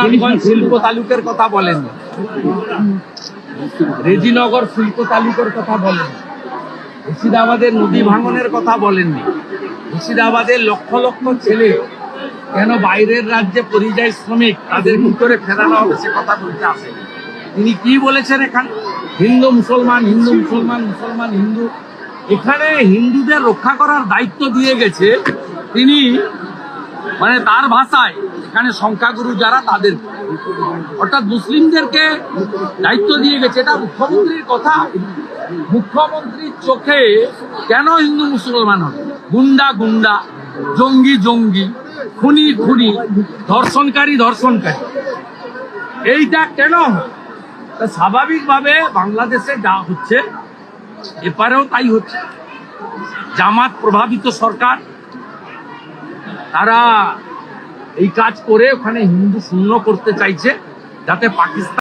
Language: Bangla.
রঘুনাথগঞ্জ শিল্প তালুকের কথা বলেন, রেজিনগর শিল্প তালুকের কথা বলেন, মুর্শিদাবাদের নদী ভাঙনের কথা বলেননি। মুর্শিদাবাদের লক্ষ লক্ষ ছেলে কেন বাইরের রাজ্যে পরিযায়ী শ্রমিক, তাদের কি করে ফেরানো হবে সে কথা বলতে আসেন। তিনি কি বলেছেন এখানে? হিন্দু মুসলমান, হিন্দু মুসলমান, মুসলমান হিন্দু। এখানে হিন্দুদের রক্ষা করার দায়িত্ব দিয়ে গেছে তিনি, মানে তার ভাষায় এখানে সংখ্যাগুরু যারা তাদের, অর্থাৎ মুসলিমদেরকে দায়িত্ব দিয়ে গেছে। এটা মুখ্যমন্ত্রীর কথা। মুখ্যমন্ত্রীর চোখে কেন হিন্দু মুসলমান হবে? গুন্ডা গুন্ডা, জঙ্গি জঙ্গি, খুনি খুনি, ধর্ষণকারী ধর্ষণকারী, এইটা কেন? স্বাভাবিকভাবে বাংলাদেশে যা হচ্ছে এপারেও তাই হচ্ছে। জামাত প্রভাবিত সরকার, তারা এই কাজ করে ওখানে হিন্দু শূন্য করতে চাইছে, যাতে পাকিস্তান